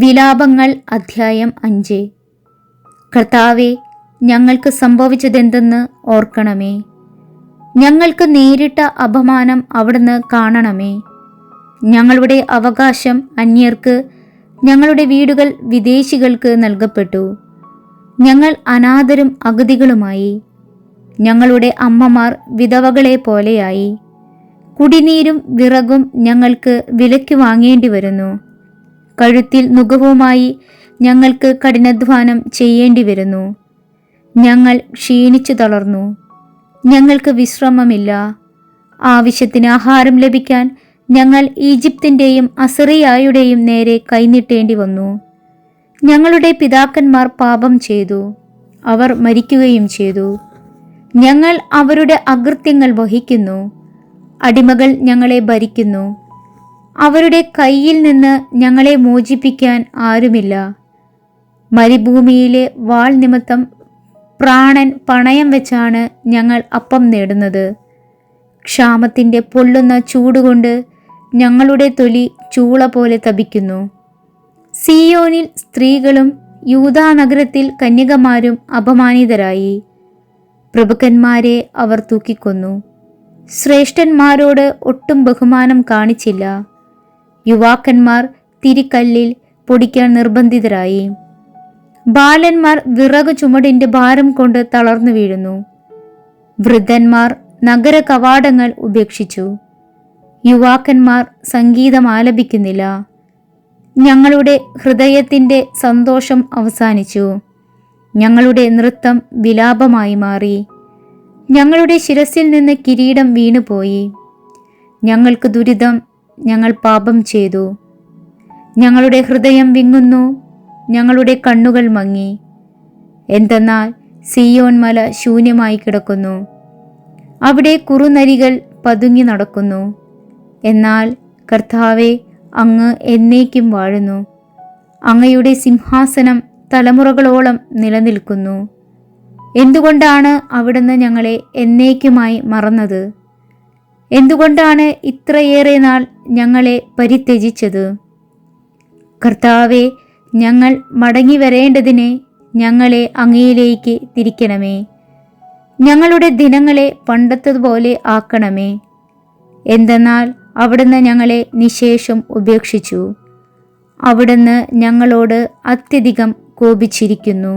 വിലാപങ്ങൾ അധ്യായം 5. കർത്താവേ, ഞങ്ങൾക്ക് സംഭവിച്ചതെന്തെന്ന് ഓർക്കണമേ. ഞങ്ങൾക്ക് നേരിട്ട അപമാനം അവിടുന്ന് കാണണമേ. ഞങ്ങളുടെ അവകാശം അന്യർക്ക്, ഞങ്ങളുടെ വീടുകൾ വിദേശികൾക്ക് നൽകപ്പെട്ടു. ഞങ്ങൾ അനാഥരും അഗതികളുമായി. ഞങ്ങളുടെ അമ്മമാർ വിധവകളെ പോലെയായി. കുടിനീരും വിറകും ഞങ്ങൾക്ക് വിലയ്ക്ക് വാങ്ങേണ്ടി വരുന്നു. കഴുത്തിൽ നുകവുമായി ഞങ്ങൾക്ക് കഠിനാധ്വാനം ചെയ്യേണ്ടി വരുന്നു. ഞങ്ങൾ ക്ഷീണിച്ചു തളർന്നു. ഞങ്ങൾക്ക് വിശ്രമമില്ല. ആവശ്യത്തിന് ആഹാരം ലഭിക്കാൻ ഞങ്ങൾ ഈജിപ്തിൻ്റെയും അസറിയായുടെയും നേരെ കൈനീട്ടേണ്ടി വന്നു. ഞങ്ങളുടെ പിതാക്കന്മാർ പാപം ചെയ്തു, അവർ മരിക്കുകയും ചെയ്തു. ഞങ്ങൾ അവരുടെ അകൃത്യങ്ങൾ വഹിക്കുന്നു. അടിമകൾ ഞങ്ങളെ ഭരിക്കുന്നു. അവരുടെ കയ്യിൽ നിന്ന് ഞങ്ങളെ മോചിപ്പിക്കാൻ ആരുമില്ല. മരുഭൂമിയിലെ വാൾ നിമിത്തം പ്രാണൻ പണയം വെച്ചാണ് ഞങ്ങൾ അപ്പം നേടുന്നത്. ക്ഷാമത്തിൻ്റെ പൊള്ളുന്ന ചൂടുകൊണ്ട് ഞങ്ങളുടെ തൊലി ചൂള പോലെ തപിക്കുന്നു. സിയോനിൽ സ്ത്രീകളും യൂദാനഗരത്തിൽ കന്യകമാരും അപമാനിതരായി. പ്രഭുക്കന്മാരെ അവർ തൂക്കിക്കൊന്നു. ശ്രേഷ്ഠന്മാരോട് ഒട്ടും ബഹുമാനം കാണിച്ചില്ല. യുവാക്കന്മാർ തിരിക്കല്ലിൽ പൊടിക്കാൻ നിർബന്ധിതരായി. ബാലന്മാർ വിറക് ചുമടിൻ്റെ ഭാരം കൊണ്ട് തളർന്നു വീഴുന്നു. വൃദ്ധന്മാർ നഗര കവാടങ്ങൾ ഉപേക്ഷിച്ചു. യുവാക്കന്മാർ സംഗീതം ആലപിക്കുന്നില്ല. ഞങ്ങളുടെ ഹൃദയത്തിൻ്റെ സന്തോഷം അവസാനിച്ചു. ഞങ്ങളുടെ നൃത്തം വിലാപമായി മാറി. ഞങ്ങളുടെ ശിരസിൽ നിന്ന് കിരീടം വീണുപോയി. ഞങ്ങൾക്ക് ദുരിതം, ഞങ്ങൾ പാപം ചെയ്തു. ഞങ്ങളുടെ ഹൃദയം വിങ്ങുന്നു, ഞങ്ങളുടെ കണ്ണുകൾ മങ്ങി. എന്തെന്നാൽ സിയോൻ മല ശൂന്യമായി കിടക്കുന്നു, അവിടെ കുറുനരികൾ പതുങ്ങി നടക്കുന്നു. എന്നാൽ കർത്താവേ, അങ്ങ് എന്നേക്കും വാഴുന്നു. അങ്ങയുടെ സിംഹാസനം തലമുറകളോളം നിലനിൽക്കുന്നു. എന്തുകൊണ്ടാണ് അവിടുന്ന് ഞങ്ങളെ എന്നേക്കുമായി മറന്നത്? എന്തുകൊണ്ടാണ് ഇത്രയേറെ നാൾ ഞങ്ങളെ പരിത്യജിച്ചത്? കർത്താവേ, ഞങ്ങൾ മടങ്ങി വരേണ്ടതിനെ ഞങ്ങളെ അങ്ങയിലേക്ക് തിരിക്കണമേ. ഞങ്ങളുടെ ദിനങ്ങളെ പണ്ടത്തതുപോലെ ആക്കണമേ. എന്തെന്നാൽ അവിടുന്ന് ഞങ്ങളെ നിശേഷം ഉപേക്ഷിച്ചു. അവിടുന്ന് ഞങ്ങളോട് അത്യധികം കോപിച്ചിരിക്കുന്നു.